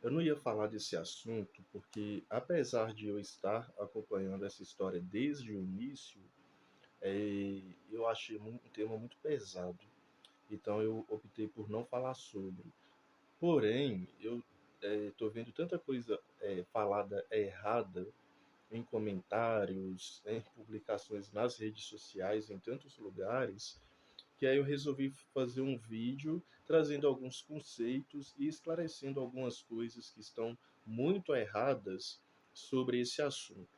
Eu não ia falar desse assunto porque, apesar de eu estar acompanhando essa história desde o início, eu achei um tema muito pesado. Então eu optei por não falar sobre. Porém, eu estou vendo tanta coisa falada errada em comentários, em publicações nas redes sociais, em tantos lugares, que aí eu resolvi fazer um vídeo trazendo alguns conceitos e esclarecendo algumas coisas que estão muito erradas sobre esse assunto.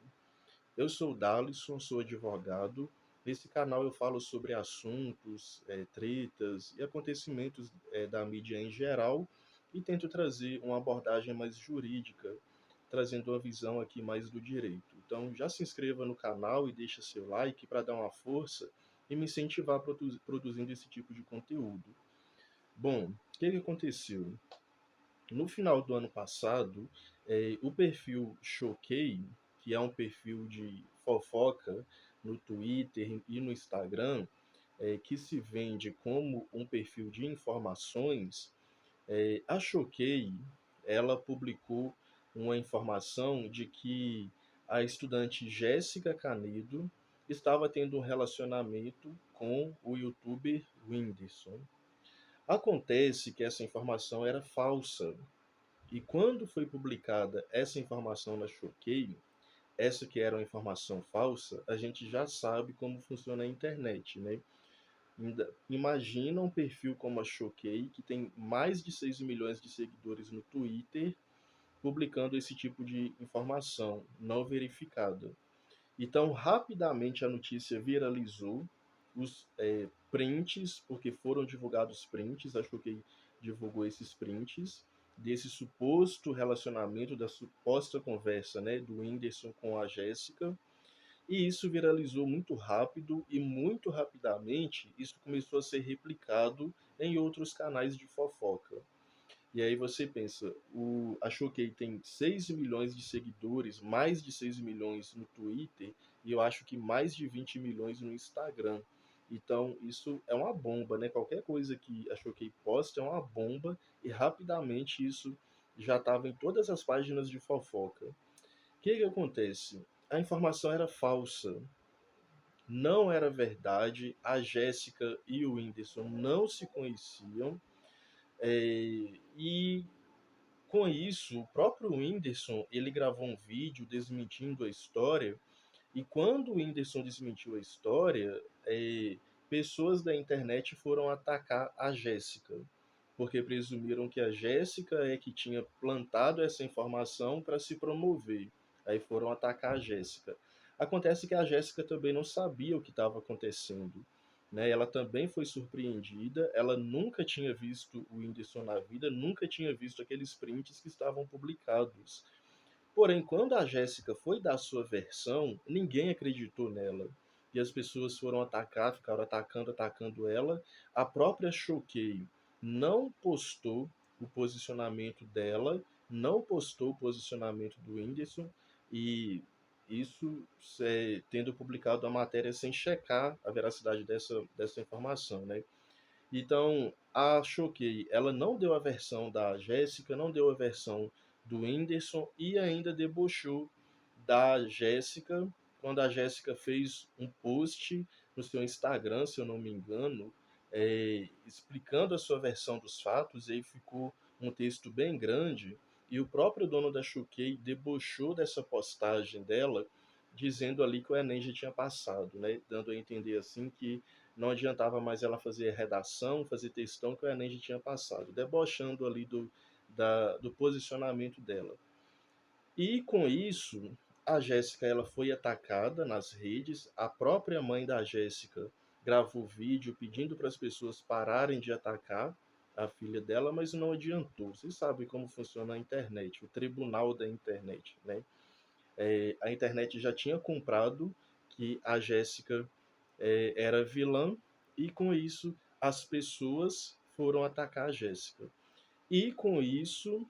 Eu sou o Dalisson, sou advogado. Nesse canal eu falo sobre assuntos, tretas e acontecimentos da mídia em geral e tento trazer uma abordagem mais jurídica, trazendo uma visão aqui mais do direito. Então já se inscreva no canal e deixa seu like para dar uma força e me incentivar produzindo esse tipo de conteúdo. Bom, o que aconteceu? No final do ano passado, o perfil Choquei, que é um perfil de fofoca no Twitter e no Instagram, que se vende como um perfil de informações, a Choquei, ela publicou uma informação de que a estudante Jéssica Canedo estava tendo um relacionamento com o youtuber Whindersson. Acontece que essa informação era falsa, e quando foi publicada essa informação na Choquei, essa que era uma informação falsa, a gente já sabe como funciona a internet, né? Imagina um perfil como a Choquei, que tem mais de 6 milhões de seguidores no Twitter, publicando esse tipo de informação não verificada. Então, rapidamente a notícia viralizou, os prints, porque foram divulgados prints, a Choquei divulgou esses prints, desse suposto relacionamento, da suposta conversa, né, do Whindersson com a Jéssica, e isso viralizou muito rápido e muito rapidamente isso começou a ser replicado em outros canais de fofoca. E aí você pensa, a Choquei tem 6 milhões de seguidores, mais de 6 milhões no Twitter, e eu acho que mais de 20 milhões no Instagram. Então, isso é uma bomba, né? Qualquer coisa que a Choquei posta é uma bomba, e rapidamente isso já estava em todas as páginas de fofoca. O que acontece? A informação era falsa, não era verdade, a Jéssica e o Whindersson não se conheciam, e com isso, o próprio Whindersson, ele gravou um vídeo desmentindo a história, e quando o Whindersson desmentiu a história, pessoas da internet foram atacar a Jéssica, porque presumiram que a Jéssica é que tinha plantado essa informação para se promover. Aí foram atacar a Jéssica. Acontece que a Jéssica também não sabia o que estava acontecendo. Né? Ela também foi surpreendida, ela nunca tinha visto o Whindersson na vida, nunca tinha visto aqueles prints que estavam publicados. Porém, quando a Jéssica foi dar sua versão, ninguém acreditou nela. E as pessoas foram atacar, ficaram atacando ela. A própria Choquei não postou o posicionamento dela, não postou o posicionamento do Whindersson, e isso tendo publicado a matéria sem checar a veracidade dessa informação, né? Então, a Choquei, ela não deu a versão da Jéssica, não deu a versão do Whindersson e ainda debochou da Jéssica, quando a Jéssica fez um post no seu Instagram, se eu não me engano, explicando a sua versão dos fatos, e aí ficou um texto bem grande, e o próprio dono da Choquei debochou dessa postagem dela, dizendo ali que o Enem já tinha passado, né? Dando a entender assim que não adiantava mais ela fazer redação, fazer textão, que o Enem já tinha passado, debochando ali do posicionamento dela. E com isso, a Jéssica ela foi atacada nas redes, a própria mãe da Jéssica gravou vídeo pedindo para as pessoas pararem de atacar a filha dela, mas não adiantou. Vocês sabem como funciona a internet, o tribunal da internet, né? A internet já tinha comprado que a Jéssica era vilã, e com isso as pessoas foram atacar a Jéssica. E com isso,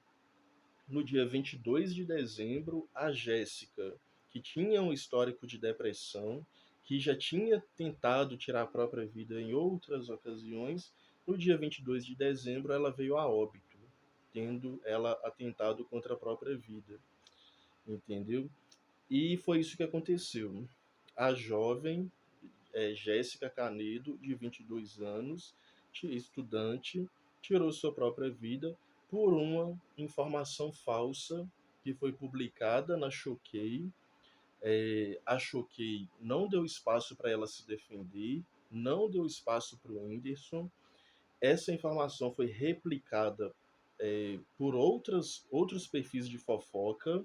no dia 22 de dezembro, a Jéssica, que tinha um histórico de depressão, que já tinha tentado tirar a própria vida em outras ocasiões, no dia 22 de dezembro ela veio a óbito, tendo ela atentado contra a própria vida, entendeu? E foi isso que aconteceu. A jovem Jéssica Canedo, de 22 anos, estudante, tirou sua própria vida por uma informação falsa que foi publicada na Choquei. A Choquei não deu espaço para ela se defender, não deu espaço para o Whindersson. Essa informação foi replicada por outros perfis de fofoca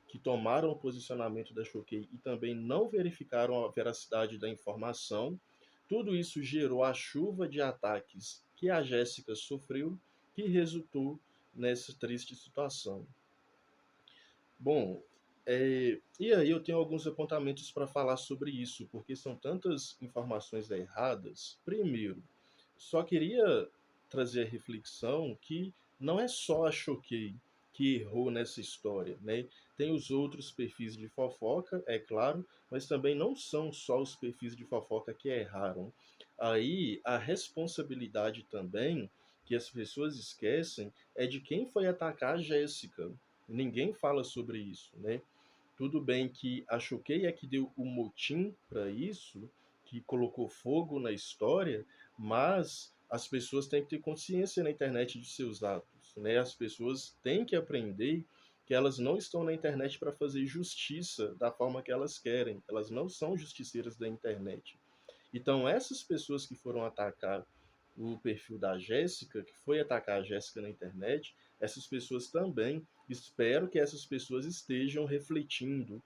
que tomaram o posicionamento da Choquei e também não verificaram a veracidade da informação. Tudo isso gerou a chuva de ataques que a Jéssica sofreu, que resultou nessa triste situação. Bom, e aí eu tenho alguns apontamentos para falar sobre isso, porque são tantas informações erradas. Primeiro, só queria trazer a reflexão que não é só a Choquei que errou nessa história, né? Tem os outros perfis de fofoca, é claro, mas também não são só os perfis de fofoca que erraram. Aí a responsabilidade também que as pessoas esquecem é de quem foi atacar a Jéssica. Ninguém fala sobre isso, né? Tudo bem que a Choquei é que deu o motim para isso, que colocou fogo na história, mas as pessoas têm que ter consciência na internet de seus atos, né? As pessoas têm que aprender que elas não estão na internet para fazer justiça da forma que elas querem. Elas não são justiceiras da internet. Então, essas pessoas que foram atacar o perfil da Jéssica, que foi atacar a Jéssica na internet, essas pessoas também, espero que essas pessoas estejam refletindo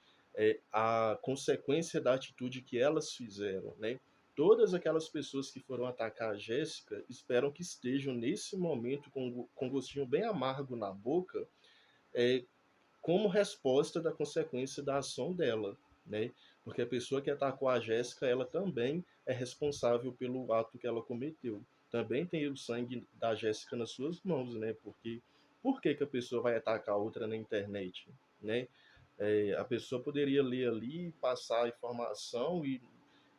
a consequência da atitude que elas fizeram, né? Todas aquelas pessoas que foram atacar a Jéssica, esperam que estejam nesse momento com gostinho bem amargo na boca, é, como resposta da consequência da ação dela, né? Porque a pessoa que atacou a Jéssica, ela também é responsável pelo ato que ela cometeu. Também tem o sangue da Jéssica nas suas mãos, né? Porque por que, que a pessoa vai atacar a outra na internet, né? A pessoa poderia ler ali, passar a informação e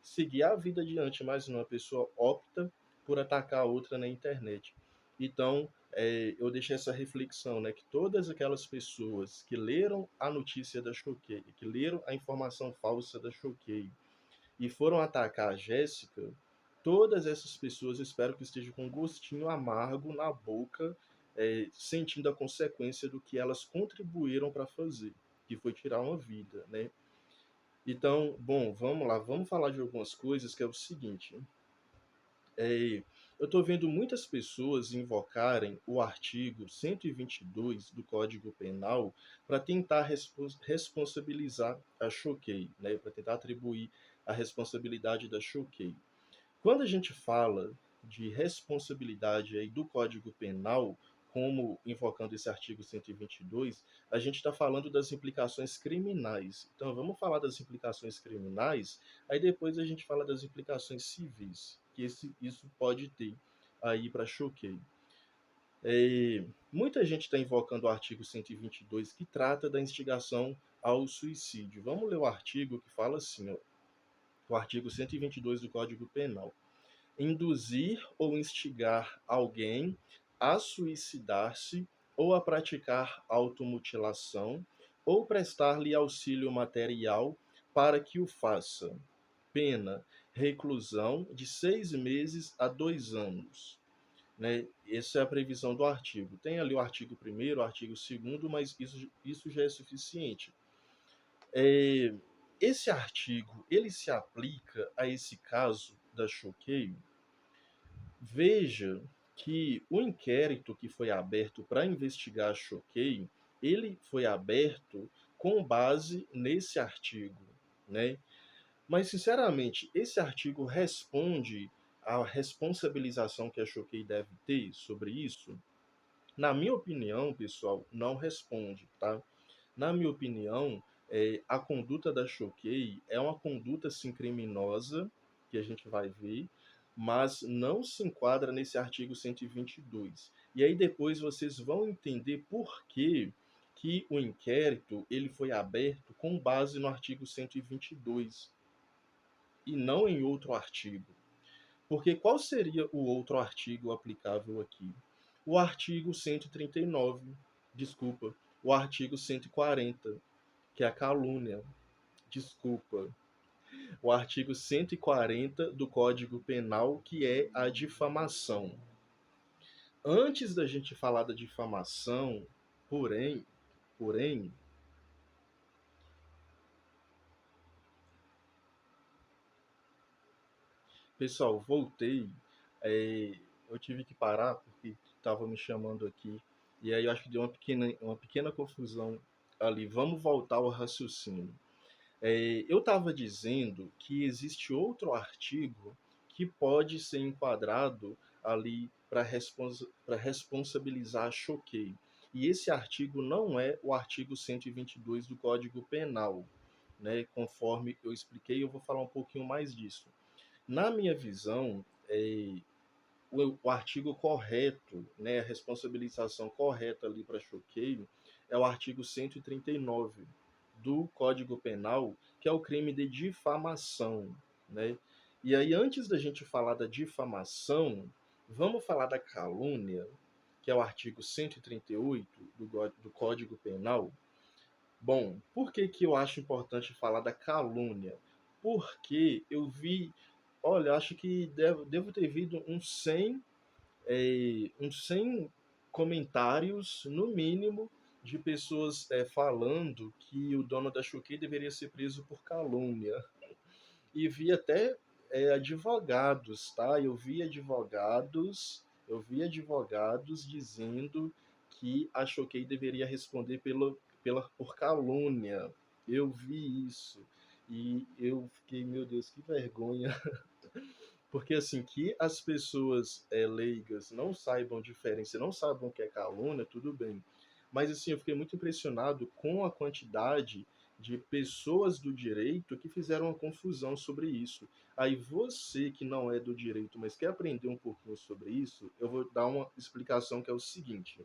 seguir a vida adiante, mas não, a pessoa opta por atacar a outra na internet. Então, eu deixei essa reflexão, né, que todas aquelas pessoas que leram a notícia da Choquei, que leram a informação falsa da Choquei e foram atacar a Jéssica, todas essas pessoas espero que estejam com um gostinho amargo na boca, sentindo a consequência do que elas contribuíram para fazer, que foi tirar uma vida, né? Então, bom, vamos lá, vamos falar de algumas coisas, que é o seguinte. É, eu estou vendo muitas pessoas invocarem o artigo 122 do Código Penal para tentar responsabilizar a Choquei, né, para tentar atribuir a responsabilidade da Choquei. Quando a gente fala de responsabilidade aí do Código Penal, como invocando esse artigo 122, a gente está falando das implicações criminais. Então, vamos falar das implicações criminais, aí depois a gente fala das implicações civis, que isso pode ter aí para Choquei. Muita gente está invocando o artigo 122, que trata da instigação ao suicídio. Vamos ler o artigo que fala assim, ó, o artigo 122 do Código Penal: induzir ou instigar alguém a suicidar-se ou a praticar automutilação ou prestar-lhe auxílio material para que o faça. Pena: reclusão de 6 meses a 2 anos. Né? Essa é a previsão do artigo. Tem ali o artigo 1º, o artigo 2º, mas isso já é suficiente. É, esse artigo, ele se aplica a esse caso da Choquei. Veja que o inquérito que foi aberto para investigar a Choquei, ele foi aberto com base nesse artigo, né? Mas, sinceramente, esse artigo responde à responsabilização que a Choquei deve ter sobre isso? Na minha opinião, pessoal, não responde, tá? Na minha opinião, a conduta da Choquei é uma conduta, sim, criminosa, que a gente vai ver, mas não se enquadra nesse artigo 122. E aí depois vocês vão entender por que o inquérito ele foi aberto com base no artigo 122 e não em outro artigo. Porque qual seria o outro artigo aplicável aqui? O artigo 139, desculpa, o artigo 140, que é a calúnia, desculpa. O artigo 140 do Código Penal, que é a difamação. Antes da gente falar da difamação, porém, pessoal, voltei. Eu tive que parar porque estava me chamando aqui. E aí eu acho que deu uma pequena confusão ali. Vamos voltar ao raciocínio. Eu estava dizendo que existe outro artigo que pode ser enquadrado ali para responsabilizar a Choquei. E esse artigo não é o artigo 122 do Código Penal, né? Conforme eu expliquei, eu vou falar um pouquinho mais disso. Na minha visão, o artigo correto, né, a responsabilização correta ali para choqueio, é o artigo 139 do Código Penal, que é o crime de difamação, né? E aí, antes da gente falar da difamação, vamos falar da calúnia, que é o artigo 138 do Código Penal. Bom, por que que eu acho importante falar da calúnia? Porque eu vi, olha, acho que devo ter visto uns 100 comentários, no mínimo, de pessoas falando que o dono da Choquei deveria ser preso por calúnia. E vi até advogados, tá? Eu vi advogados dizendo que a Choquei deveria responder por calúnia. Eu vi isso. E eu fiquei, meu Deus, que vergonha. Porque assim, que as pessoas leigas não saibam diferença, não saibam o que é calúnia, tudo bem. Mas assim, eu fiquei muito impressionado com a quantidade de pessoas do direito que fizeram uma confusão sobre isso. Aí você que não é do direito, mas quer aprender um pouquinho sobre isso, eu vou dar uma explicação que é o seguinte.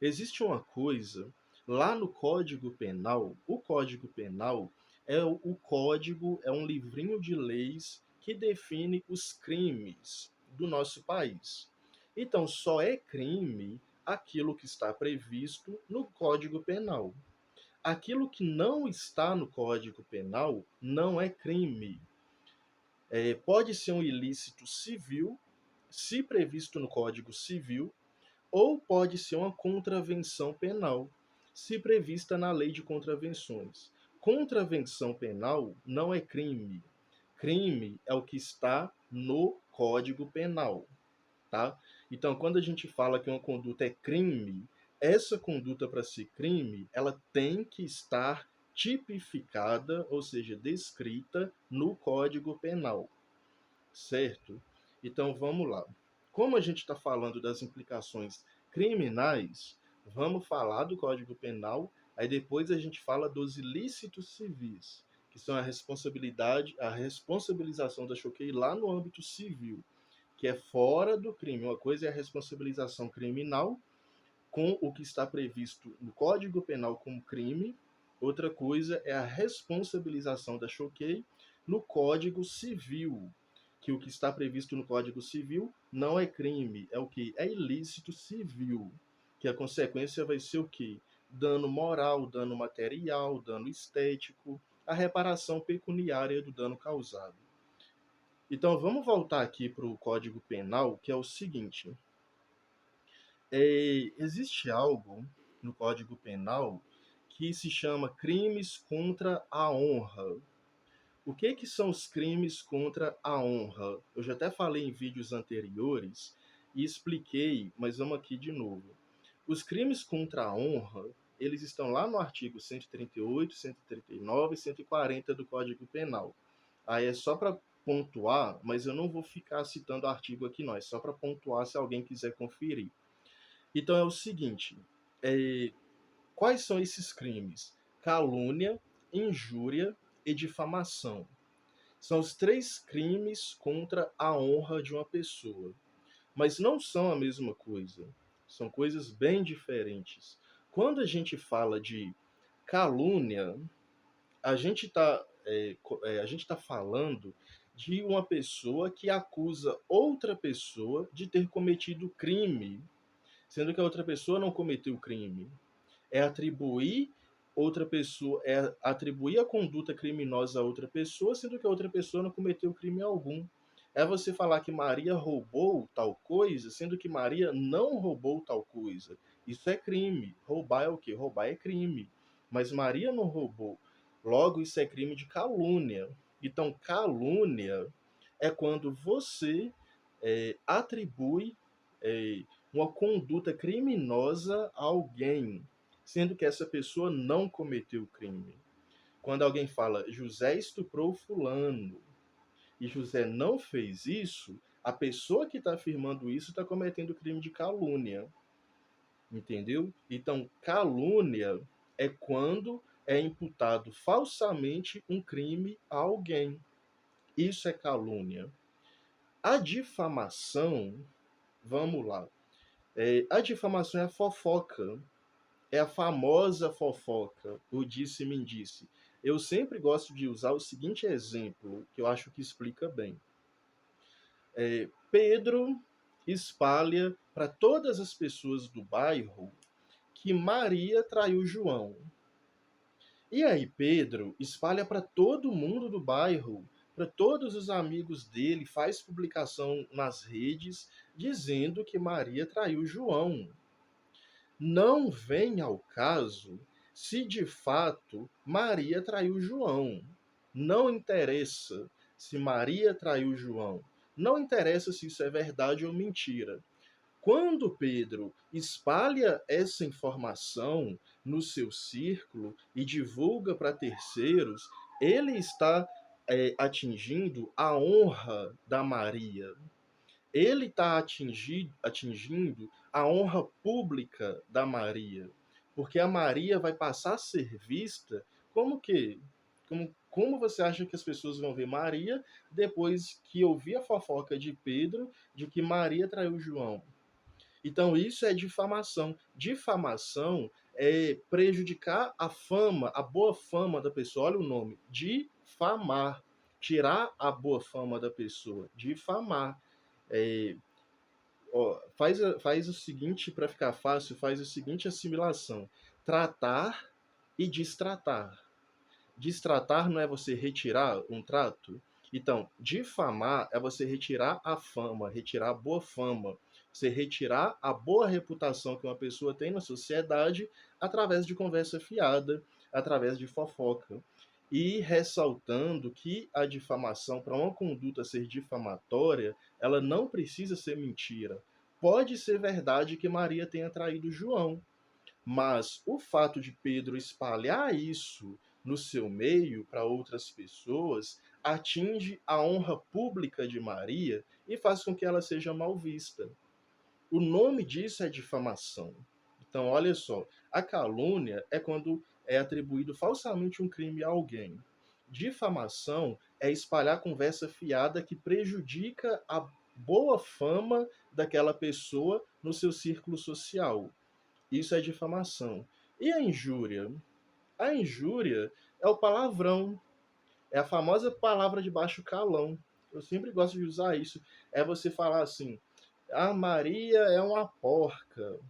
Existe uma coisa lá no Código Penal. O Código Penal o código, é um livrinho de leis que define os crimes do nosso país. Então, só é crime aquilo que está previsto no Código Penal. Aquilo que não está no Código Penal não é crime. Pode ser um ilícito civil, se previsto no Código Civil, ou pode ser uma contravenção penal, se prevista na Lei de Contravenções. Contravenção penal não é crime. Crime é o que está no Código Penal, tá? Então, quando a gente fala que uma conduta é crime, essa conduta para ser crime, ela tem que estar tipificada, ou seja, descrita no Código Penal, certo? Então vamos lá. Como a gente está falando das implicações criminais, vamos falar do Código Penal, aí depois a gente fala dos ilícitos civis, que são a responsabilização da Choquei lá no âmbito civil, que é fora do crime. Uma coisa é a responsabilização criminal com o que está previsto no Código Penal como crime, outra coisa é a responsabilização da Choquei no Código Civil, que o que está previsto no Código Civil não é crime, é o que? É ilícito civil, que a consequência vai ser o quê? Dano moral, dano material, dano estético, a reparação pecuniária do dano causado. Então vamos voltar aqui para o Código Penal, que é o seguinte: existe algo no Código Penal que se chama crimes contra a honra. O que são os crimes contra a honra? Eu já até falei em vídeos anteriores e expliquei, mas vamos aqui de novo. Os crimes contra a honra, eles estão lá no artigo 138, 139 e 140 do Código Penal. Aí é só para pontuar, mas eu não vou ficar citando artigo aqui não, é só para pontuar se alguém quiser conferir. Então é o seguinte, é, quais são esses crimes? Calúnia, injúria e difamação. São os três crimes contra a honra de uma pessoa. Mas não são a mesma coisa. São coisas bem diferentes. Quando a gente fala de calúnia, a gente está a gente tá falando de uma pessoa que acusa outra pessoa de ter cometido crime. sendo que a outra pessoa não cometeu o crime. É atribuir é atribuir a conduta criminosa a outra pessoa, sendo que a outra pessoa não cometeu crime algum. É você falar que Maria roubou tal coisa, sendo que Maria não roubou tal coisa. Isso é crime. Roubar é o quê? Roubar é crime. Mas Maria não roubou. Logo, isso é crime de calúnia. Então, calúnia é quando você atribui é, uma conduta criminosa a alguém, sendo que essa pessoa não cometeu o crime. Quando alguém fala José estuprou fulano e José não fez isso, a pessoa que está afirmando isso está cometendo crime de calúnia, entendeu? Então, calúnia é quando é imputado falsamente um crime a alguém. Isso é calúnia. A difamação, vamos lá. A difamação é a fofoca. É a famosa fofoca, o disse-me disse. Eu sempre gosto de usar o seguinte exemplo, que eu acho que explica bem. Pedro espalha para todas as pessoas do bairro que Maria traiu João. E aí Pedro espalha para todo mundo do bairro, para todos os amigos dele, faz publicação nas redes dizendo que Maria traiu João. Não vem ao caso se de fato Maria traiu João. Não interessa se Maria traiu João. Não interessa se isso é verdade ou mentira. Quando Pedro espalha essa informação no seu círculo e divulga para terceiros, ele está atingindo a honra da Maria. Ele está atingindo a honra pública da Maria, porque a Maria vai passar a ser vista como que? Como você acha que as pessoas vão ver Maria depois que ouvir a fofoca de Pedro de que Maria traiu João? Então isso é difamação. Difamação é prejudicar a fama, a boa fama da pessoa. Olha o nome, difamar. Tirar a boa fama da pessoa, difamar. É, faz o seguinte, para ficar fácil, faz a seguinte assimilação: tratar e destratar. Destratar não é você retirar um trato? Então, difamar é você retirar a fama, retirar a boa fama, você retirar a boa reputação que uma pessoa tem na sociedade através de conversa fiada, através de fofoca. E ressaltando que a difamação, para uma conduta ser difamatória, ela não precisa ser mentira. Pode ser verdade que Maria tenha traído João, mas o fato de Pedro espalhar isso no seu meio para outras pessoas atinge a honra pública de Maria e faz com que ela seja mal vista. O nome disso é difamação. Então, olha só, a calúnia é quando é atribuído falsamente um crime a alguém. Difamação é espalhar conversa fiada que prejudica a boa fama daquela pessoa no seu círculo social. Isso é difamação. E a injúria? A injúria é o palavrão, é a famosa palavra de baixo calão. Eu sempre gosto de usar isso. É você falar assim: a Maria é uma porca,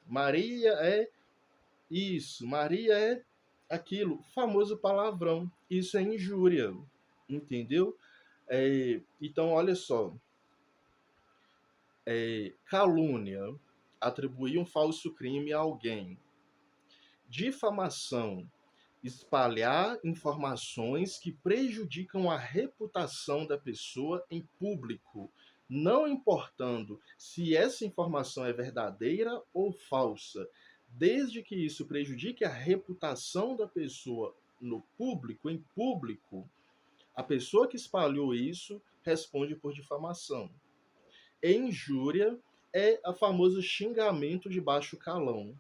Maria é isso, Maria é aquilo. Famoso palavrão. Isso é injúria, entendeu? Então, olha só: calúnia, atribuir um falso crime a alguém. Difamação, espalhar informações que prejudicam a reputação da pessoa em público, não importando se essa informação é verdadeira ou falsa, desde que isso prejudique a reputação da pessoa no público, em público, a pessoa que espalhou isso responde por difamação. E injúria é o famoso xingamento de baixo calão.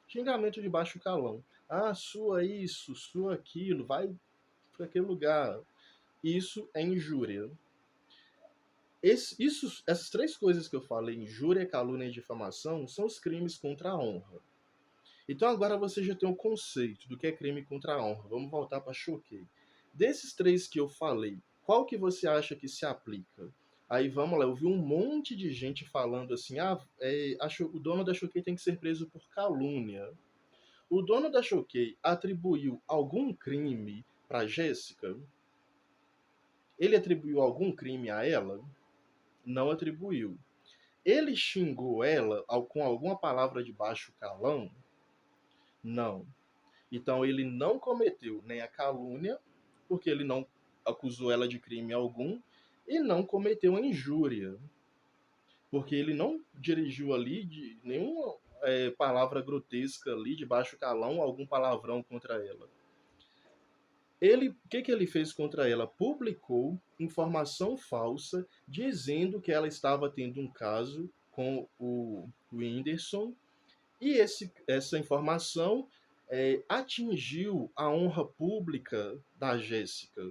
Xingamento de baixo calão. Ah, sua isso, sua aquilo, vai para aquele lugar. Isso é injúria. Essas três coisas que eu falei, injúria, calúnia e difamação, são os crimes contra a honra. Então agora você já tem um conceito do que é crime contra a honra. Vamos voltar para Choquei. Desses três que eu falei, qual que você acha que se aplica? Aí vamos lá, eu vi um monte de gente falando assim: o dono da Choquei tem que ser preso por calúnia. O dono da Choquei atribuiu algum crime para Jéssica? Ele atribuiu algum crime a ela? Não atribuiu. Ele xingou ela com alguma palavra de baixo calão? Não. Então ele não cometeu nem a calúnia, porque ele não acusou ela de crime algum, e não cometeu a injúria, porque ele não dirigiu ali de nenhuma palavra grotesca ali de baixo calão, algum palavrão contra ela. O que ele fez contra ela? Publicou informação falsa dizendo que ela estava tendo um caso com o Whindersson, e essa informação atingiu a honra pública da Jéssica.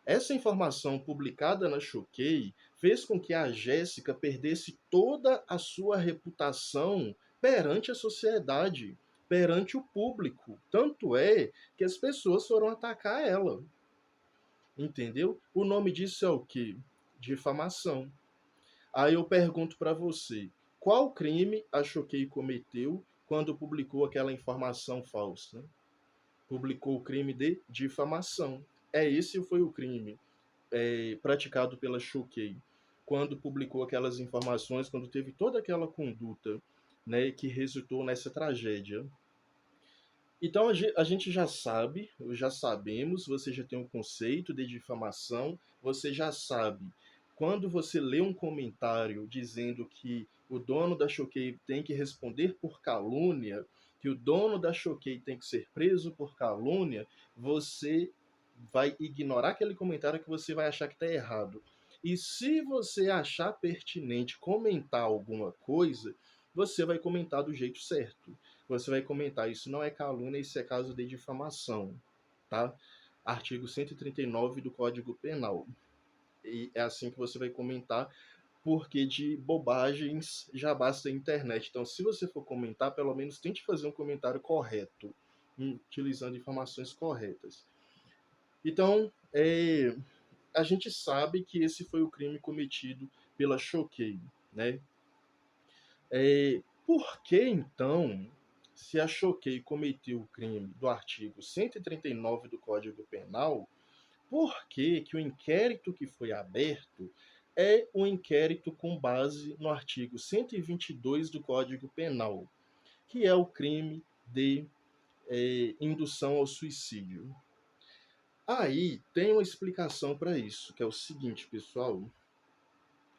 Essa informação publicada na Choquei fez com que a Jéssica perdesse toda a sua reputação perante a sociedade, perante o público. Tanto é que as pessoas foram atacar ela. Entendeu? O nome disso é o quê? Difamação. Aí eu pergunto para você, qual crime a Choquei cometeu quando publicou aquela informação falsa? Publicou o crime de difamação. Esse foi o crime praticado pela Choquei quando publicou aquelas informações, quando teve toda aquela conduta, né, que resultou nessa tragédia. Então a gente já sabe, já sabemos, você já tem um conceito de difamação, você já sabe. Quando você lê um comentário dizendo que o dono da Choquei tem que responder por calúnia, que o dono da Choquei tem que ser preso por calúnia, você vai ignorar aquele comentário que você vai achar que está errado. E se você achar pertinente comentar alguma coisa, você vai comentar do jeito certo. Você vai comentar, isso não é calúnia, isso é caso de difamação, tá? Artigo 139 do Código Penal. E é assim que você vai comentar, porque de bobagens já basta a internet. Então, se você for comentar, pelo menos tente fazer um comentário correto, utilizando informações corretas. Então, a gente sabe que esse foi o crime cometido pela Choquei, né? Por que, então, se a Choquei cometeu o crime do artigo 139 do Código Penal, por que que o inquérito que foi aberto é um inquérito com base no artigo 122 do Código Penal, que é o crime de indução ao suicídio? Aí tem uma explicação para isso, que é o seguinte, pessoal.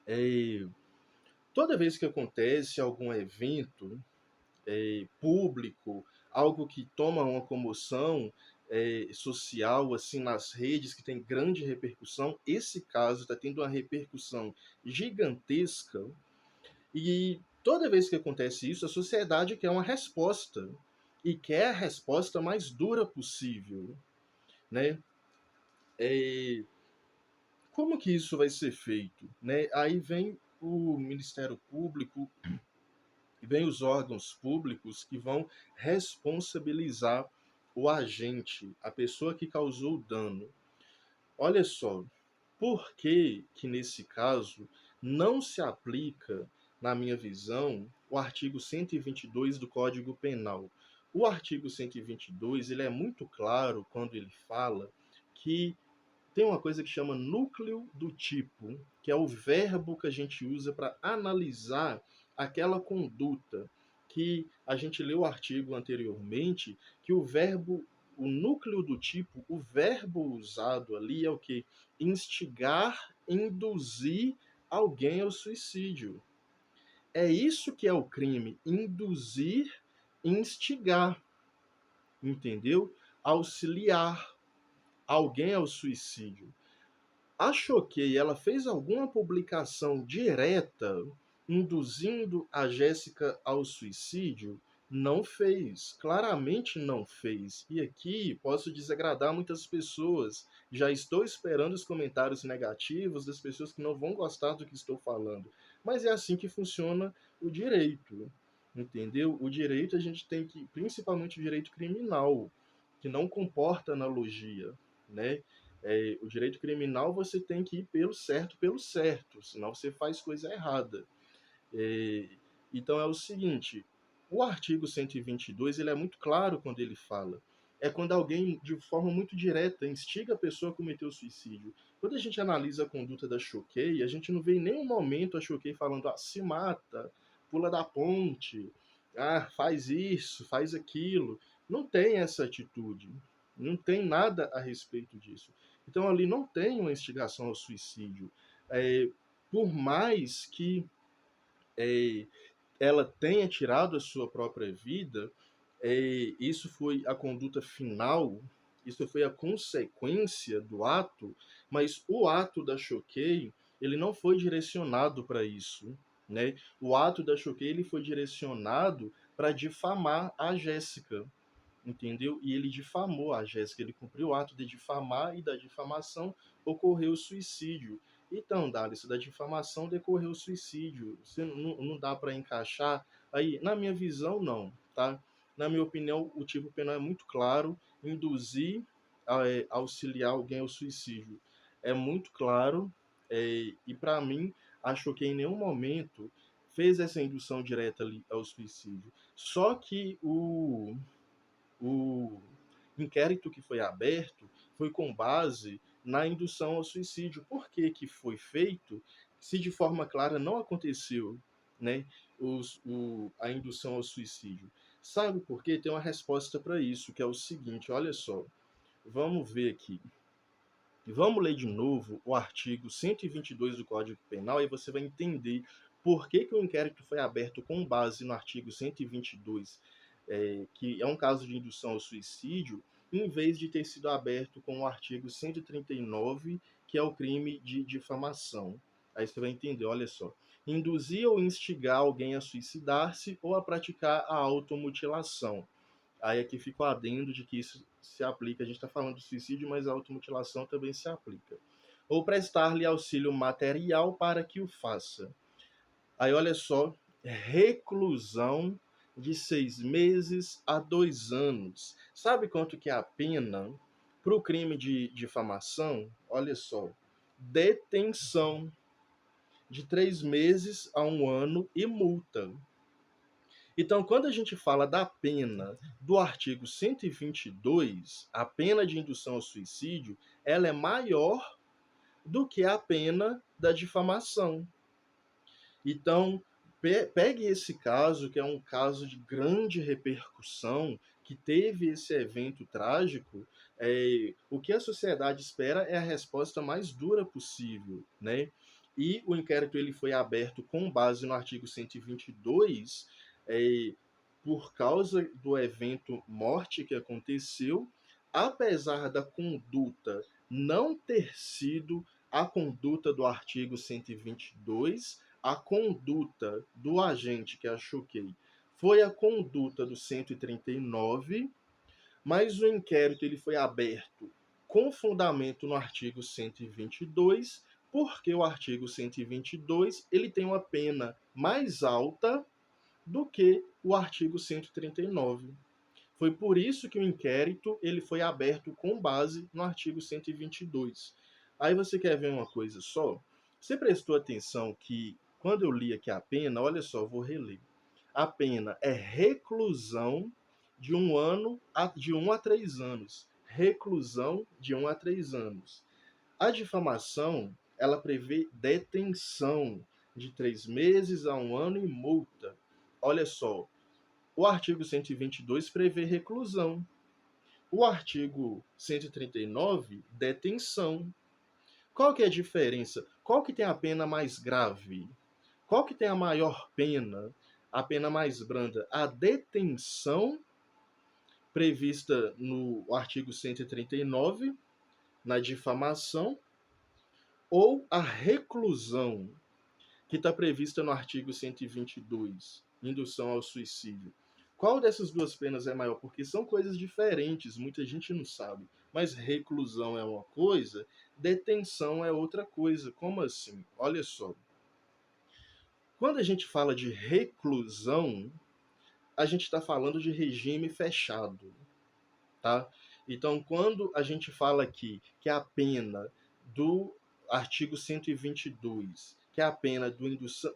É, Toda vez que acontece algum evento público, algo que toma uma comoção social assim nas redes, que tem grande repercussão, esse caso está tendo uma repercussão gigantesca, e toda vez que acontece isso, a sociedade quer uma resposta, e quer a resposta mais dura possível, né? É, Como que isso vai ser feito, né? Aí vem o Ministério Público e vem os órgãos públicos que vão responsabilizar o agente, a pessoa que causou o dano. Olha só, por que que nesse caso não se aplica, na minha visão, o artigo 122 do Código Penal? O artigo 122, ele é muito claro quando ele fala que tem uma coisa que chama núcleo do tipo, que é o verbo que a gente usa para analisar aquela conduta, que a gente leu o artigo anteriormente, que o núcleo do tipo, o verbo usado ali é o que? Instigar, induzir alguém ao suicídio. É isso que é o crime, induzir, instigar, entendeu? Auxiliar alguém ao suicídio. A Choquei, ela fez alguma publicação direta induzindo a Jéssica ao suicídio? Não fez, claramente não fez. E aqui posso desagradar muitas pessoas. Já estou esperando os comentários negativos das pessoas que não vão gostar do que estou falando. Mas é assim que funciona o direito, entendeu? O direito a gente tem que, principalmente o direito criminal, que não comporta analogia, né? O direito criminal você tem que ir pelo certo, senão você faz coisa errada. É, então é o seguinte, o artigo 122 ele é muito claro quando ele fala. É quando alguém, de forma muito direta, instiga a pessoa a cometer o suicídio. Quando a gente analisa a conduta da Choquei, a gente não vê em nenhum momento a Choquei falando, se mata, pula da ponte, faz isso, faz aquilo. Não tem essa atitude. Não tem nada a respeito disso. Então ali não tem uma instigação ao suicídio. Por mais que é, ela tenha tirado a sua própria vida, isso foi a conduta final, isso foi a consequência do ato, mas o ato da Choquei, ele não foi direcionado para isso, né? O ato da Choquei, ele foi direcionado para difamar a Jéssica, entendeu? E ele difamou a Jéssica, ele cumpriu o ato de difamar e da difamação ocorreu o suicídio. Então, Dalice, da difamação decorreu o suicídio. Você não dá para encaixar aí, na minha visão, não, tá? Na minha opinião, o tipo penal é muito claro, induzir, auxiliar alguém ao suicídio. É muito claro, e para mim, acho que em nenhum momento fez essa indução direta ali ao suicídio. Só que o inquérito que foi aberto foi com base na indução ao suicídio. Por que que foi feito se de forma clara não aconteceu, né, a indução ao suicídio? Sabe por quê? Tem uma resposta para isso, que é o seguinte, olha só, vamos ver aqui. Vamos ler de novo o artigo 122 do Código Penal e você vai entender por que, que o inquérito foi aberto com base no artigo 122, que é um caso de indução ao suicídio, em vez de ter sido aberto com o artigo 139, que é o crime de difamação. Aí você vai entender, olha só. Induzir ou instigar alguém a suicidar-se ou a praticar a automutilação. Aí aqui fica o adendo de que isso se aplica, a gente está falando do suicídio, mas a automutilação também se aplica. Ou prestar-lhe auxílio material para que o faça. Aí olha só, reclusão de 6 meses a 2 anos. Sabe quanto que é a pena para o crime de difamação? Olha só, detenção de 3 meses a 1 ano e multa. Então, quando a gente fala da pena do artigo 122, a pena de indução ao suicídio, ela é maior do que a pena da difamação. Então, pegue esse caso, que é um caso de grande repercussão, que teve esse evento trágico, o que a sociedade espera é a resposta mais dura possível, né? E o inquérito ele foi aberto com base no artigo 122, é, por causa do evento morte que aconteceu, apesar da conduta não ter sido a conduta do artigo 122, a conduta do agente que achou que foi a conduta do 139, mas o inquérito ele foi aberto com fundamento no artigo 122, porque o artigo 122 ele tem uma pena mais alta do que o artigo 139. Foi por isso que o inquérito ele foi aberto com base no artigo 122. Aí você quer ver uma coisa só? Você prestou atenção que quando eu li aqui a pena, olha só, vou reler. A pena é reclusão de 1 ano de 1 a 3 anos. Reclusão de 1 a 3 anos. A difamação ela prevê detenção de 3 meses a 1 ano e multa. Olha só, o artigo 122 prevê reclusão. O artigo 139, detenção. Qual que é a diferença? Qual que tem a pena mais grave? Qual que tem a maior pena? A pena mais branda? A detenção, prevista no artigo 139, na difamação, ou a reclusão, que está prevista no artigo 122, indução ao suicídio. Qual dessas duas penas é maior? Porque são coisas diferentes, muita gente não sabe. Mas reclusão é uma coisa, detenção é outra coisa. Como assim? Olha só. Quando a gente fala de reclusão, a gente está falando de regime fechado, tá? Então, quando a gente fala aqui que a pena do artigo 122, que é a pena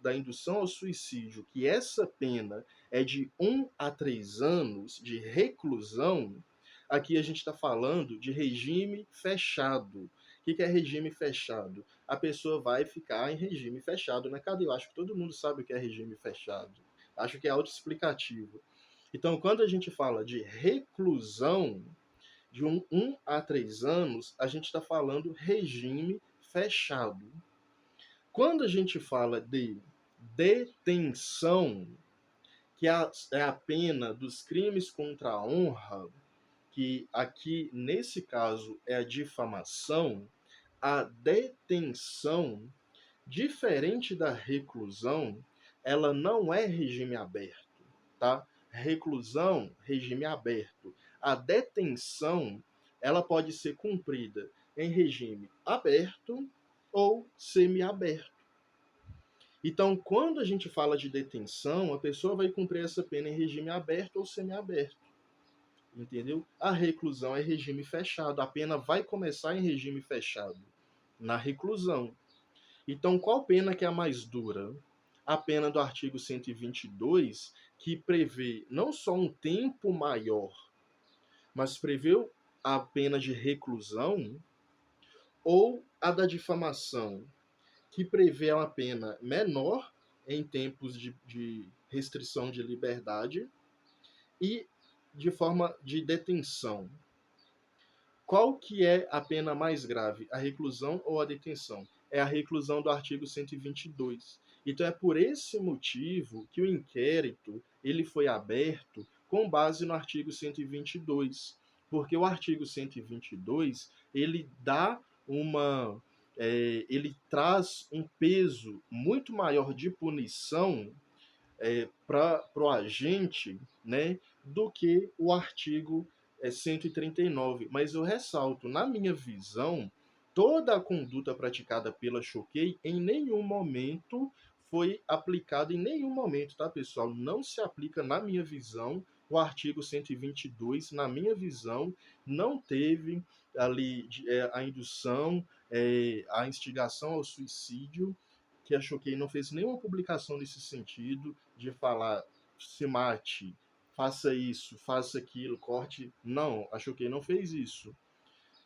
da indução ao suicídio, que essa pena é de 1 a 3 anos de reclusão, aqui a gente está falando de regime fechado. O que é regime fechado? A pessoa vai ficar em regime fechado na cadeia. Eu acho que todo mundo sabe o que é regime fechado. Acho que é autoexplicativo. Então, quando a gente fala de reclusão, de 1 a 3 anos, a gente está falando regime fechado. Quando a gente fala de detenção, que é a pena dos crimes contra a honra, que aqui, nesse caso, é a difamação, a detenção, diferente da reclusão, ela não é regime aberto, tá? Reclusão, regime aberto. A detenção, ela pode ser cumprida em regime aberto ou semiaberto. Então, quando a gente fala de detenção, a pessoa vai cumprir essa pena em regime aberto ou semiaberto. Entendeu? A reclusão é regime fechado. A pena vai começar em regime fechado, na reclusão. Então, qual pena que é a mais dura? A pena do artigo 122, que prevê não só um tempo maior, mas prevê a pena de reclusão, ou a da difamação, que prevê uma pena menor em tempos de restrição de liberdade e de forma de detenção. Qual que é a pena mais grave, a reclusão ou a detenção? É a reclusão do artigo 122. Então é por esse motivo que o inquérito ele foi aberto com base no artigo 122, porque o artigo 122 ele dá uma ele traz um peso muito maior de punição para o agente, né, do que o artigo 139. Mas eu ressalto, na minha visão, toda a conduta praticada pela Choquei em nenhum momento foi aplicada, em nenhum momento, tá, pessoal? Não se aplica, na minha visão, o artigo 122, na minha visão, não teve ali a indução, a instigação ao suicídio, que a Choquei não fez nenhuma publicação nesse sentido, de falar se mate, faça isso, faça aquilo, corte. Não, a Choquei não fez isso.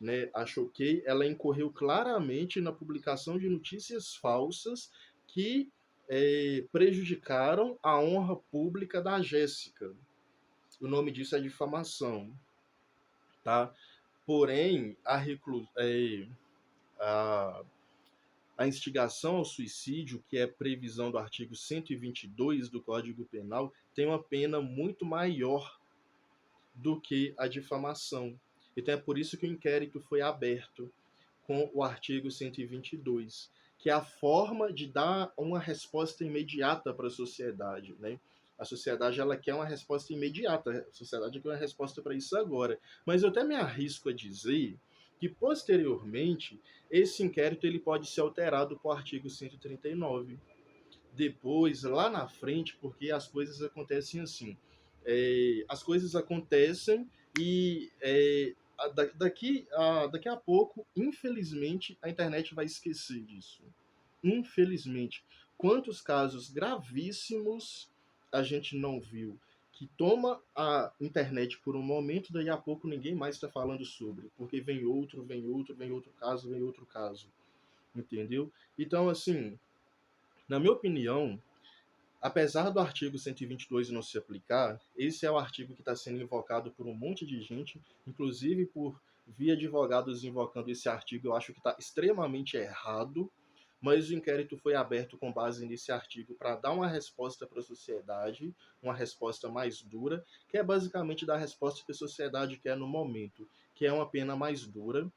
Né? A Choquei, ela incorreu claramente na publicação de notícias falsas que prejudicaram a honra pública da Jéssica. O nome disso é difamação. Tá? Porém, a a instigação ao suicídio, que é previsão do artigo 122 do Código Penal, tem uma pena muito maior do que a difamação. Então é por isso que o inquérito foi aberto com o artigo 122, que é a forma de dar uma resposta imediata para a sociedade, né? A sociedade ela quer uma resposta imediata, a sociedade quer uma resposta para isso agora. Mas eu até me arrisco a dizer que posteriormente esse inquérito ele pode ser alterado para o artigo 139. Depois, lá na frente, porque as coisas acontecem assim. As coisas acontecem e daqui a pouco, infelizmente, a internet vai esquecer disso. Infelizmente. Quantos casos gravíssimos a gente não viu? Que toma a internet por um momento, daí a pouco ninguém mais está falando sobre. Porque vem outro, vem outro, vem outro caso, vem outro caso. Entendeu? Então, assim, na minha opinião, apesar do artigo 122 não se aplicar, esse é o artigo que está sendo invocado por um monte de gente, inclusive por via advogados invocando esse artigo. Eu acho que está extremamente errado, mas o inquérito foi aberto com base nesse artigo para dar uma resposta para a sociedade, uma resposta mais dura, que é basicamente dar a resposta que a sociedade quer no momento, que é uma pena mais dura.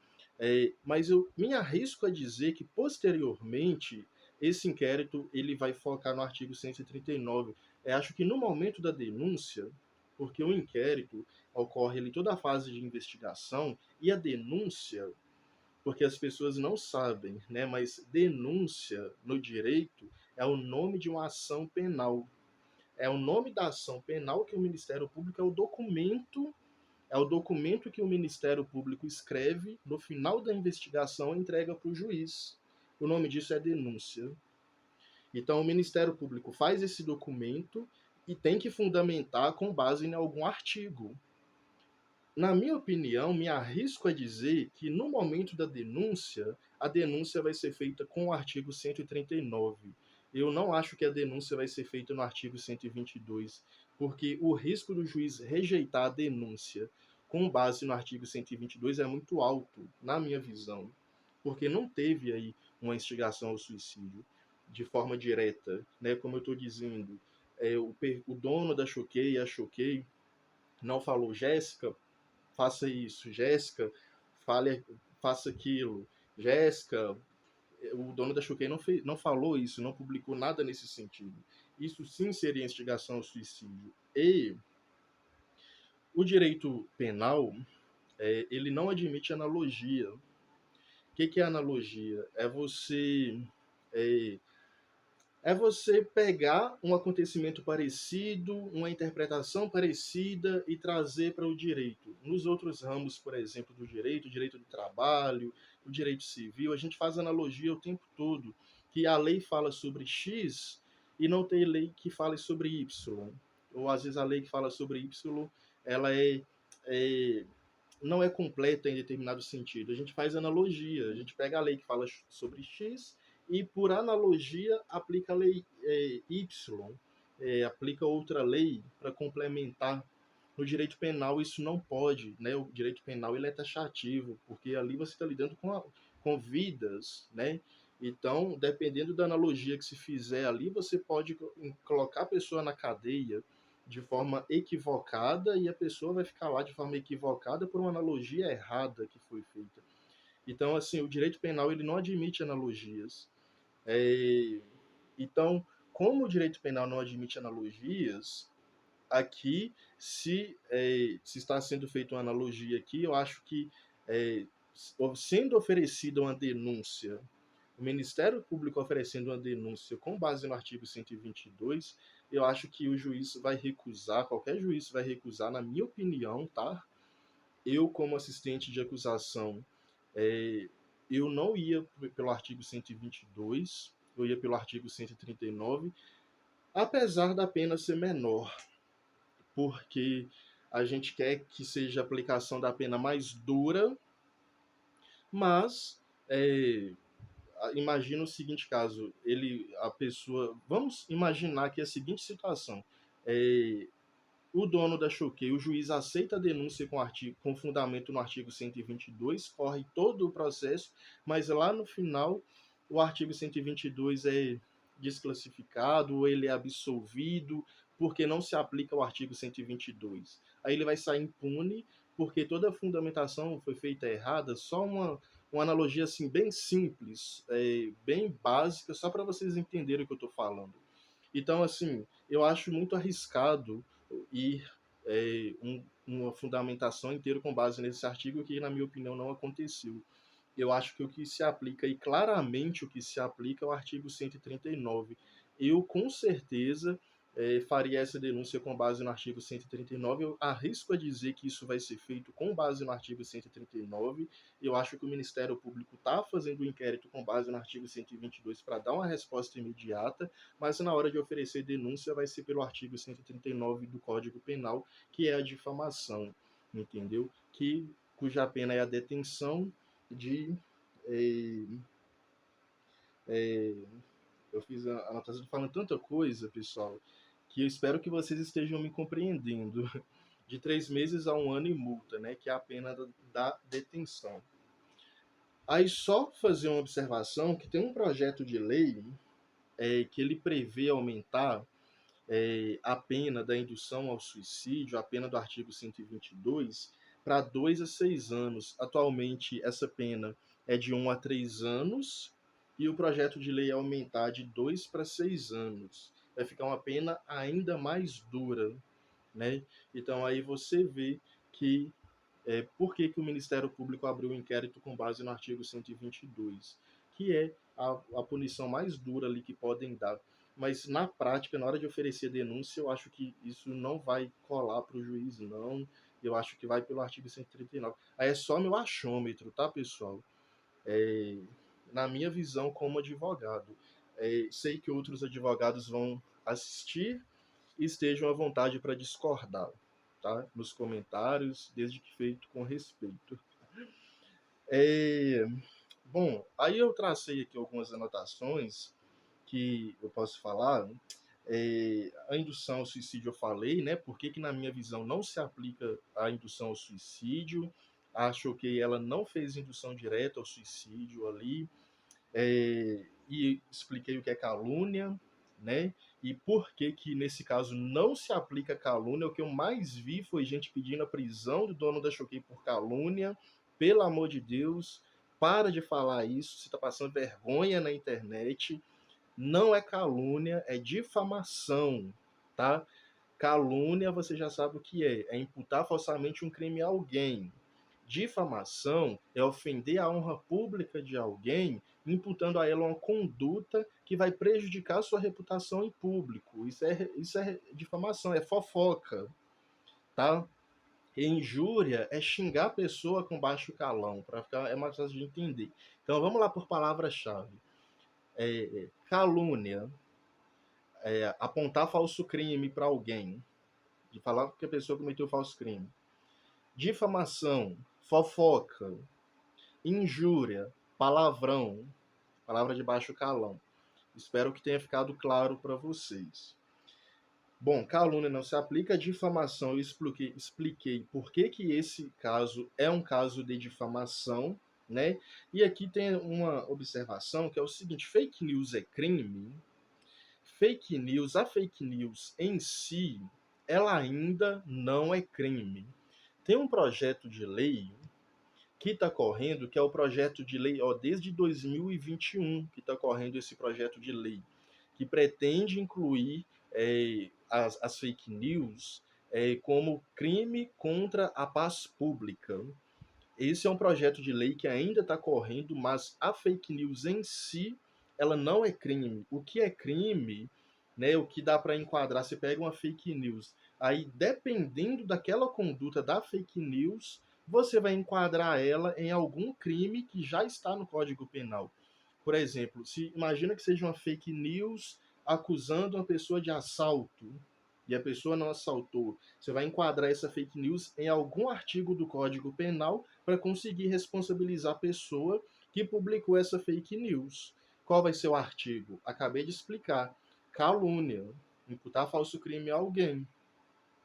Mas eu me arrisco a dizer que, posteriormente, esse inquérito ele vai focar no artigo 139. Acho que no momento da denúncia, porque o inquérito ocorre ali toda a fase de investigação e a denúncia, porque as pessoas não sabem, né? Mas denúncia no direito é o nome de uma ação penal. É o nome da ação penal que o Ministério Público é o documento É o documento que o Ministério Público escreve no final da investigação e entrega para o juiz. O nome disso é denúncia. Então, o Ministério Público faz esse documento e tem que fundamentar com base em algum artigo. Na minha opinião, me arrisco a dizer que no momento da denúncia, a denúncia vai ser feita com o artigo 139. Eu não acho que a denúncia vai ser feita no artigo 122, porque o risco do juiz rejeitar a denúncia com base no artigo 122 é muito alto, na minha visão, porque não teve aí uma instigação ao suicídio de forma direta, né? Como eu estou dizendo, o dono da Choquei, a Choquei, não falou, Jéssica, faça isso, Jéssica, fale, faça aquilo, Jéssica, o dono da Choquei não falou isso, não publicou nada nesse sentido. Isso sim seria instigação ao suicídio. E o direito penal, ele não admite analogia. O que é analogia? É, é você pegar um acontecimento parecido, uma interpretação parecida e trazer para o direito. Nos outros ramos, por exemplo, do direito, o direito do trabalho, o direito civil, a gente faz analogia o tempo todo, que a lei fala sobre X e não tem lei que fale sobre Y. Ou às vezes a lei que fala sobre Y, ela é não é completa em determinado sentido. A gente faz analogia, a gente pega a lei que fala sobre X e, por analogia, aplica a lei Y, aplica outra lei para complementar. No direito penal isso não pode, né? O direito penal ele é taxativo, porque ali você está lidando com vidas, né? Então, dependendo da analogia que se fizer ali, você pode colocar a pessoa na cadeia de forma equivocada e a pessoa vai ficar lá de forma equivocada por uma analogia errada que foi feita. Então, assim, o direito penal ele não admite analogias. É, então, como o direito penal não admite analogias, aqui, se está sendo feita uma analogia aqui, eu acho que é, sendo oferecida uma denúncia, o Ministério Público oferecendo uma denúncia com base no artigo 122, eu acho que o juiz vai recusar, qualquer juiz vai recusar, na minha opinião, tá? Eu, como assistente de acusação, é, eu não ia pelo artigo 122, eu ia pelo artigo 139, apesar da pena ser menor, porque a gente quer que seja a aplicação da pena mais dura, mas imagina o seguinte caso, a pessoa, vamos imaginar que é a seguinte situação, é, o dono da Choquei, o juiz aceita a denúncia com fundamento no artigo 122, corre todo o processo, mas lá no final o artigo 122 é desclassificado, ou ele é absolvido, porque não se aplica o artigo 122. Aí ele vai sair impune, porque toda a fundamentação foi feita errada, só uma analogia assim bem simples, bem básica, só para vocês entenderem o que eu estou falando. Então, assim, eu acho muito arriscado ir uma fundamentação inteira com base nesse artigo que, na minha opinião, não aconteceu. Eu acho que o que se aplica, e claramente o que se aplica, é o artigo 139. Eu, com certeza, faria essa denúncia com base no artigo 139. Eu arrisco a dizer que isso vai ser feito com base no artigo 139. Eu acho que o Ministério Público está fazendo o inquérito com base no artigo 122 para dar uma resposta imediata, mas na hora de oferecer denúncia vai ser pelo artigo 139 do Código Penal, que é a difamação, entendeu? Cuja pena é a detenção de. É, é, eu fiz a anotação falando tanta coisa, pessoal, que eu espero que vocês estejam me compreendendo. De 3 meses a 1 ano e multa, né? Que é a pena da detenção. Aí só fazer uma observação que tem um projeto de lei que ele prevê aumentar a pena da indução ao suicídio, a pena do artigo 122, para 2 a 6 anos. Atualmente, essa pena é de 1 a 3 anos e o projeto de lei é aumentar de 2 para 6 anos. Vai ficar uma pena ainda mais dura, né? Então, aí você vê que por que o Ministério Público abriu um inquérito com base no artigo 122, que é a punição mais dura ali que podem dar. mas na prática, na hora de oferecer denúncia, eu acho que isso não vai colar para o juiz, não. Eu acho que vai pelo artigo 139. Aí é só meu achômetro, tá, pessoal? É, na minha visão como advogado. Sei que outros advogados vão assistir e estejam à vontade para discordar, tá? Nos comentários, desde que feito com respeito. É, bom, aí eu tracei aqui algumas anotações que eu posso falar. A indução ao suicídio eu falei, né? Por que que na minha visão não se aplica a indução ao suicídio? Acho que ela não fez indução direta ao suicídio ali. E expliquei o que é calúnia, né? E por que que nesse caso não se aplica calúnia. O que eu mais vi foi gente pedindo a prisão do dono da Choquei por calúnia. Pelo amor de Deus, para de falar isso. Você está passando vergonha na internet. Não é calúnia, é difamação, tá? Calúnia, você já sabe o que é imputar falsamente um crime a alguém. Difamação é ofender a honra pública de alguém, imputando a ela uma conduta que vai prejudicar sua reputação em público. Isso é difamação, é fofoca, tá? E injúria é xingar a pessoa com baixo calão, para ficar é mais fácil de entender. Então vamos lá por palavra-chave. Calúnia, apontar falso crime para alguém, de falar que a pessoa cometeu falso crime. Difamação, fofoca, injúria, palavrão, palavra de baixo calão. Espero que tenha ficado claro para vocês. Bom, calúnia não se aplica, difamação eu expliquei por que que esse caso é um caso de difamação, né? E aqui tem uma observação que é o seguinte: fake news é crime? A fake news em si, ela ainda não é crime. Tem um projeto de lei que está correndo, que é o projeto de lei, desde 2021 que está correndo esse projeto de lei, que pretende incluir as fake news como crime contra a paz pública. Esse é um projeto de lei que ainda está correndo, mas a fake news em si, ela não é crime. O que é crime, né, o que dá para enquadrar, você pega uma fake news, aí dependendo daquela conduta da fake news, você vai enquadrar ela em algum crime que já está no Código Penal. Por exemplo, se imagina que seja uma fake news acusando uma pessoa de assalto e a pessoa não assaltou, você vai enquadrar essa fake news em algum artigo do Código Penal para conseguir responsabilizar a pessoa que publicou essa fake news. Qual vai ser o artigo? Acabei de explicar. Calúnia, imputar falso crime a alguém.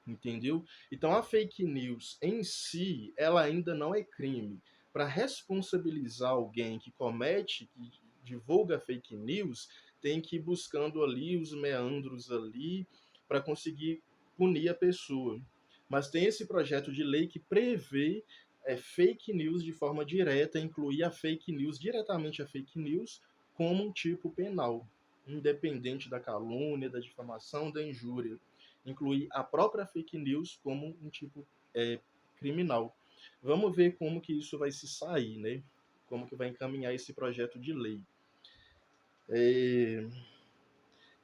Entendeu? Então a fake news em si, ela ainda não é crime. Para responsabilizar alguém que comete, que divulga fake news, tem que ir buscando ali os meandros ali para conseguir punir a pessoa. Mas tem esse projeto de lei que prevê fake news de forma direta, incluir a fake news, diretamente a fake news, como um tipo penal, independente da calúnia, da difamação, da injúria. Incluir a própria fake news como um tipo criminal. Vamos ver como que isso vai se sair, né? Como que vai encaminhar esse projeto de lei.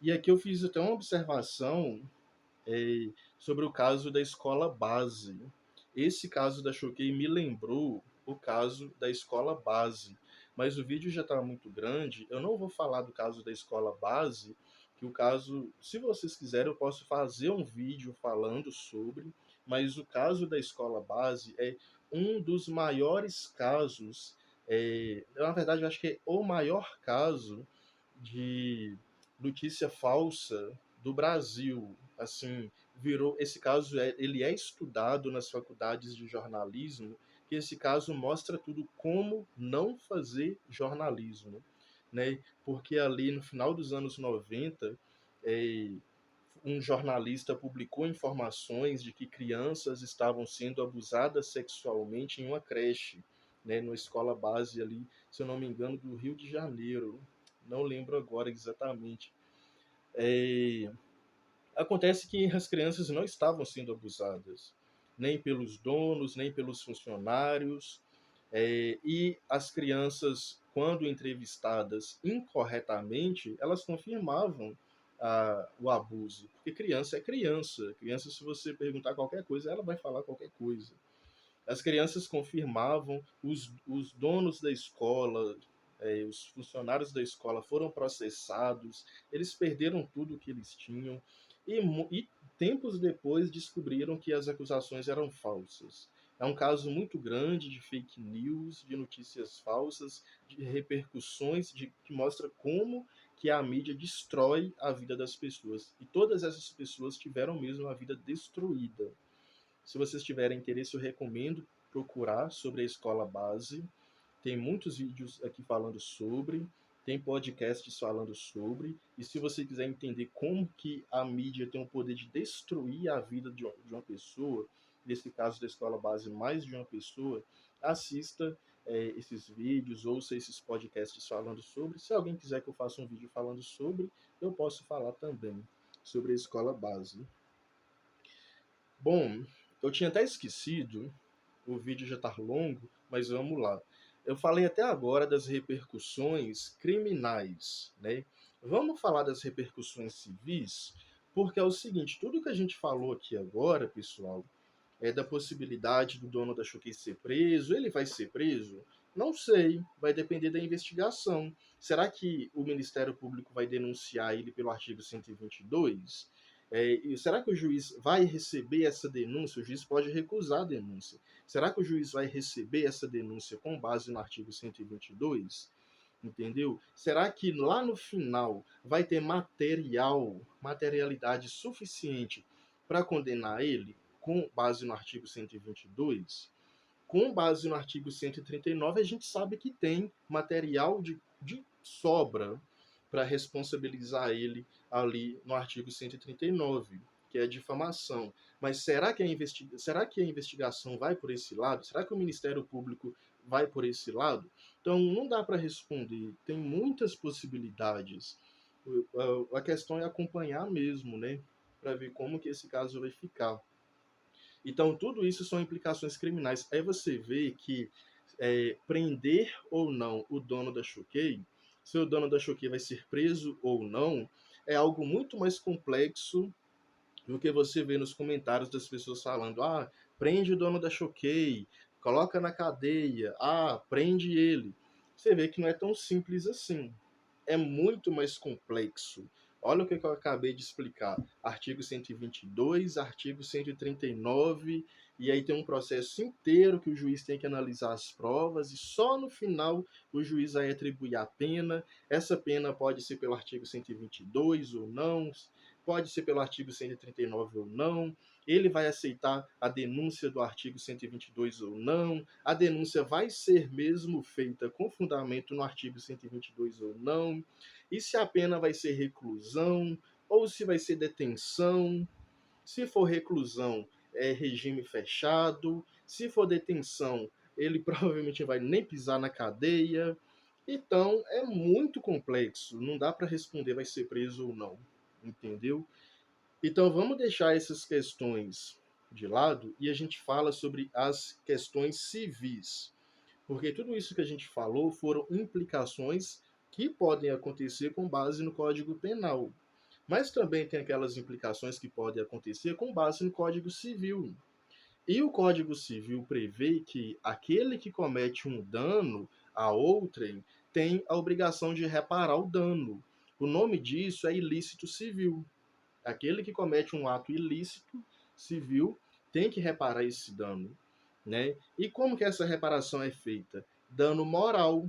E aqui eu fiz até uma observação sobre o caso da escola base. Esse caso da Choquei me lembrou o caso da escola base, mas o vídeo já está muito grande, eu não vou falar do caso da escola base, que o caso, se vocês quiserem, eu posso fazer um vídeo falando sobre, mas o caso da escola base é um dos maiores casos, na verdade eu acho que é o maior caso de notícia falsa do Brasil. Assim, virou esse caso ele é estudado nas faculdades de jornalismo, que esse caso mostra tudo como não fazer jornalismo, né? Porque ali no final dos anos 90, um jornalista publicou informações de que crianças estavam sendo abusadas sexualmente em uma creche, né, numa escola base ali, se eu não me engano, do Rio de Janeiro. Não lembro agora exatamente. Acontece que as crianças não estavam sendo abusadas, nem pelos donos, nem pelos funcionários, e as crianças, quando entrevistadas incorretamente, elas confirmavam o abuso. Porque criança é criança. Criança, se você perguntar qualquer coisa, ela vai falar qualquer coisa. As crianças confirmavam, os donos da escola, os funcionários da escola foram processados, eles perderam tudo o que eles tinham e tempos depois descobriram que as acusações eram falsas. É um caso muito grande de fake news, de notícias falsas, de repercussões, que mostra como que a mídia destrói a vida das pessoas. E todas essas pessoas tiveram mesmo a vida destruída. Se vocês tiverem interesse, eu recomendo procurar sobre a escola base. Tem muitos vídeos aqui falando sobre, tem podcasts falando sobre, e se você quiser entender como que a mídia tem o poder de destruir a vida de uma pessoa, nesse caso da escola base, mais de uma pessoa, assista esses vídeos, ouça esses podcasts falando sobre. Se alguém quiser que eu faça um vídeo falando sobre, eu posso falar também sobre a escola base. Bom, eu tinha até esquecido, o vídeo já está longo, mas vamos lá. Eu falei até agora das repercussões criminais, né? Vamos falar das repercussões civis, porque é o seguinte, tudo que a gente falou aqui agora, pessoal, é da possibilidade do dono da Choquei ser preso. Ele vai ser preso? Não sei, vai depender da investigação. Será que o Ministério Público vai denunciar ele pelo artigo 122? E será que o juiz vai receber essa denúncia? O juiz pode recusar a denúncia. Será que o juiz vai receber essa denúncia com base no artigo 122? Entendeu? Será que lá no final vai ter materialidade suficiente para condenar ele com base no artigo 122? Com base no artigo 139, a gente sabe que tem material de sobra para responsabilizar ele ali no artigo 139, que é difamação. Mas será que a investigação vai por esse lado? Será que o Ministério Público vai por esse lado? Então, não dá para responder. Tem muitas possibilidades. A questão é acompanhar mesmo, né? Para ver como que esse caso vai ficar. Então, tudo isso são implicações criminais. Aí você vê que prender ou não o dono da Choquei, se o dono da Choquei vai ser preso ou não, é algo muito mais complexo do que você vê nos comentários das pessoas falando: ah, prende o dono da Choquei, coloca na cadeia, ah, prende ele. Você vê que não é tão simples assim, é muito mais complexo. Olha o que eu acabei de explicar. Artigo 122, artigo 139, e aí tem um processo inteiro que o juiz tem que analisar as provas, e só no final o juiz vai atribuir a pena. Essa pena pode ser pelo artigo 122 ou não, pode ser pelo artigo 139 ou não. Ele vai aceitar a denúncia do artigo 122 ou não. A denúncia vai ser mesmo feita com fundamento no artigo 122 ou não. E se a pena vai ser reclusão ou se vai ser detenção. Se for reclusão, é regime fechado. Se for detenção, ele provavelmente vai nem pisar na cadeia. Então, é muito complexo. Não dá para responder vai ser preso ou não. Entendeu? Então, vamos deixar essas questões de lado e a gente fala sobre as questões civis. Porque tudo isso que a gente falou foram implicações que podem acontecer com base no Código Penal. Mas também tem aquelas implicações que podem acontecer com base no Código Civil. E o Código Civil prevê que aquele que comete um dano a outrem tem a obrigação de reparar o dano. O nome disso é ilícito civil. Aquele que comete um ato ilícito civil tem que reparar esse dano, né? E como que essa reparação é feita? Dano moral,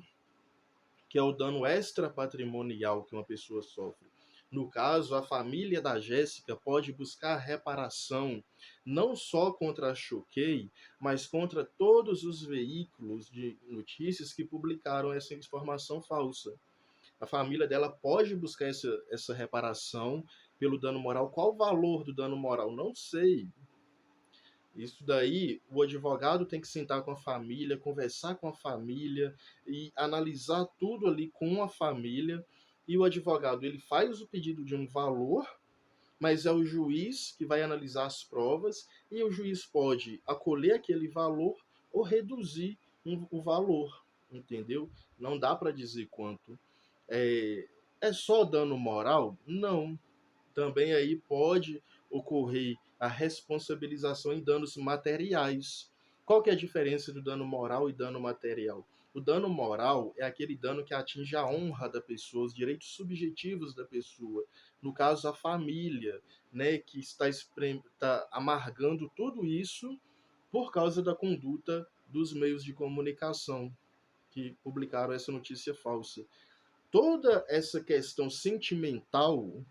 que é o dano extrapatrimonial que uma pessoa sofre. No caso, a família da Jéssica pode buscar reparação não só contra a Choquei, mas contra todos os veículos de notícias que publicaram essa informação falsa. A família dela pode buscar essa reparação pelo dano moral. Qual o valor do dano moral? Não sei. Isso daí, o advogado tem que sentar com a família, conversar com a família e analisar tudo ali com a família. E o advogado, ele faz o pedido de um valor, mas é o juiz que vai analisar as provas e o juiz pode acolher aquele valor ou reduzir o valor, entendeu? Não dá para dizer quanto. É só dano moral? Não. Também aí pode ocorrer a responsabilização em danos materiais. Qual que é a diferença do dano moral e dano material? O dano moral é aquele dano que atinge a honra da pessoa, os direitos subjetivos da pessoa. No caso, a família, né, que está amargando tudo isso por causa da conduta dos meios de comunicação que publicaram essa notícia falsa. Toda essa questão sentimental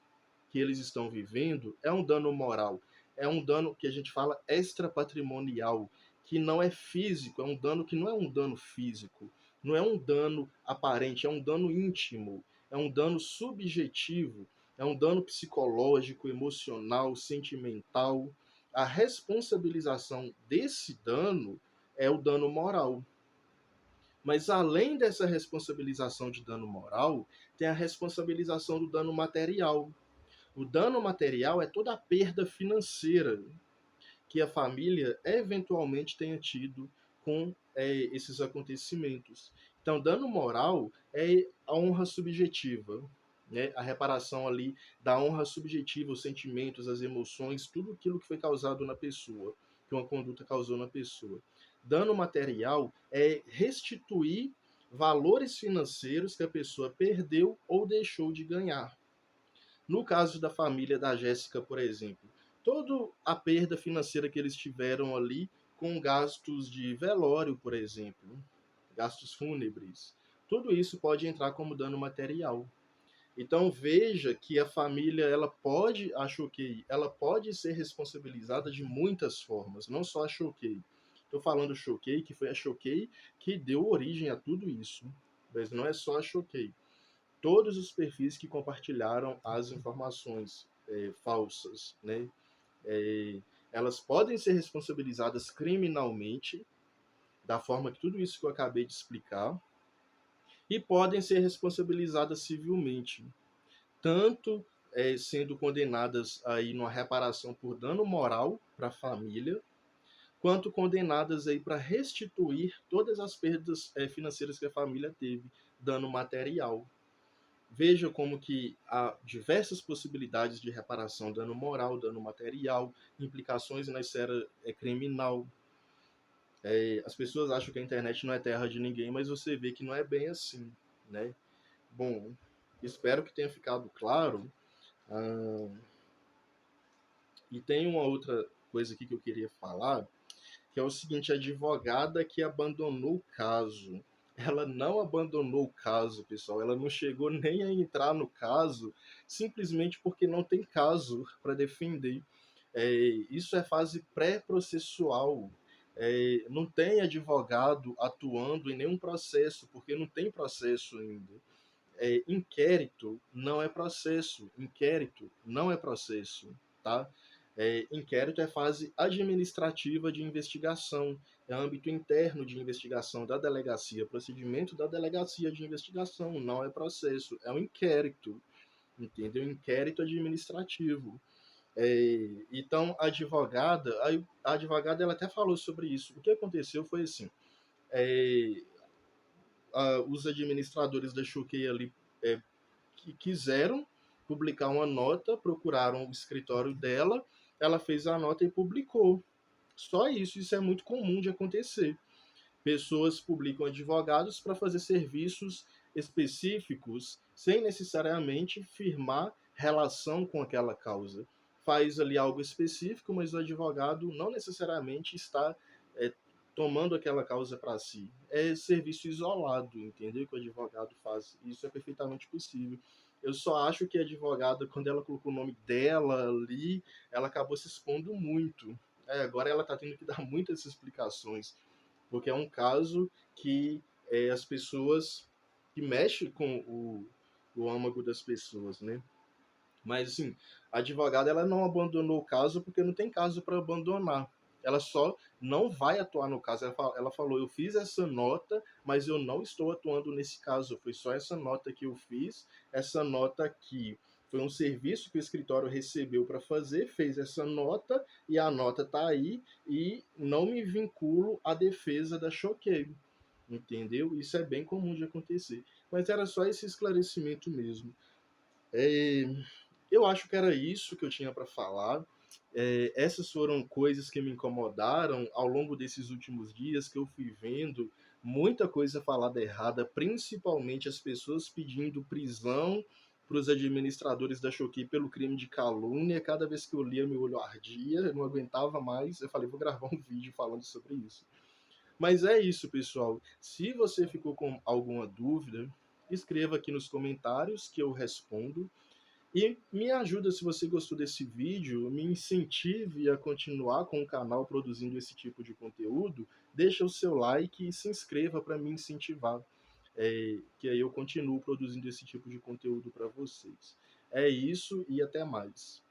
que eles estão vivendo é um dano moral, é um dano que a gente fala extrapatrimonial, que não é físico, é um dano que não é um dano físico, não é um dano aparente, é um dano íntimo, é um dano subjetivo, é um dano psicológico, emocional, sentimental. A responsabilização desse dano é o dano moral. Mas além dessa responsabilização de dano moral, tem a responsabilização do dano material. O dano material é toda a perda financeira que a família eventualmente tenha tido com esses acontecimentos. Então, dano moral é a honra subjetiva, né? A reparação ali da honra subjetiva, os sentimentos, as emoções, tudo aquilo que foi causado na pessoa, que uma conduta causou na pessoa. Dano material é restituir valores financeiros que a pessoa perdeu ou deixou de ganhar. No caso da família da Jéssica, por exemplo, toda a perda financeira que eles tiveram ali com gastos de velório, por exemplo, gastos fúnebres, tudo isso pode entrar como dano material. Então veja que a família ela pode, a Choquei, ela pode ser responsabilizada de muitas formas, não só a Choquei. Estou falando Choquei, que foi a Choquei que deu origem a tudo isso, mas não é só a Choquei. Todos os perfis que compartilharam as informações falsas, né? É, elas podem ser responsabilizadas criminalmente, da forma que tudo isso que eu acabei de explicar, e podem ser responsabilizadas civilmente, tanto sendo condenadas aí numa reparação por dano moral para a família, quanto condenadas aí para restituir todas as perdas financeiras que a família teve, dano material. Veja como que há diversas possibilidades de reparação, dano moral, dano material, implicações na esfera criminal. As pessoas acham que a internet não é terra de ninguém, mas você vê que não é bem assim, né? Bom, espero que tenha ficado claro. Ah, e tem uma outra coisa aqui que eu queria falar, que é o seguinte: a advogada que abandonou o caso. Ela não abandonou o caso, pessoal. Ela não chegou nem a entrar no caso, simplesmente porque não tem caso para defender. Isso é fase pré-processual. Não tem advogado atuando em nenhum processo, porque não tem processo ainda. Inquérito não é processo. Inquérito não é processo, tá? Inquérito é fase administrativa de investigação, é âmbito interno de investigação da delegacia, procedimento da delegacia de investigação, não é processo, é um inquérito, entendeu? Inquérito administrativo. Então, a advogada ela até falou sobre isso. O que aconteceu foi assim: é, os administradores da Choquei ali é, que quiseram publicar uma nota, procuraram o escritório dela, ela fez a nota e publicou. Só isso, isso é muito comum de acontecer. Pessoas publicam advogados para fazer serviços específicos sem necessariamente firmar relação com aquela causa. Faz ali algo específico, mas o advogado não necessariamente está é, tomando aquela causa para si. É serviço isolado, entendeu? Que o advogado faz. Isso é perfeitamente possível. Eu só acho que a advogada, quando ela colocou o nome dela ali, ela acabou se expondo muito. Agora ela está tendo que dar muitas explicações, porque é um caso que as pessoas que mexem com o âmago das pessoas, né? Mas assim, a advogada ela não abandonou o caso porque não tem caso para abandonar. Ela só não vai atuar no caso. Ela falou: eu fiz essa nota, mas eu não estou atuando nesse caso. Foi só essa nota que eu fiz. Essa nota aqui foi um serviço que o escritório recebeu para fazer, fez essa nota e a nota está aí e não me vinculo à defesa da Choquei. Entendeu? Isso é bem comum de acontecer. Mas era só esse esclarecimento mesmo. É, eu acho que era isso que eu tinha para falar. Essas foram coisas que me incomodaram ao longo desses últimos dias, que eu fui vendo muita coisa falada errada, principalmente as pessoas pedindo prisão para os administradores da Choquei pelo crime de calúnia. Cada vez que eu lia, meu olho ardia, eu não aguentava mais. Eu falei, vou gravar um vídeo falando sobre isso. Mas é isso, pessoal. Se você ficou com alguma dúvida, escreva aqui nos comentários que eu respondo. E me ajuda, se você gostou desse vídeo, me incentive a continuar com o canal produzindo esse tipo de conteúdo. Deixa o seu like e se inscreva para me incentivar, que aí eu continuo produzindo esse tipo de conteúdo para vocês. É isso e até mais.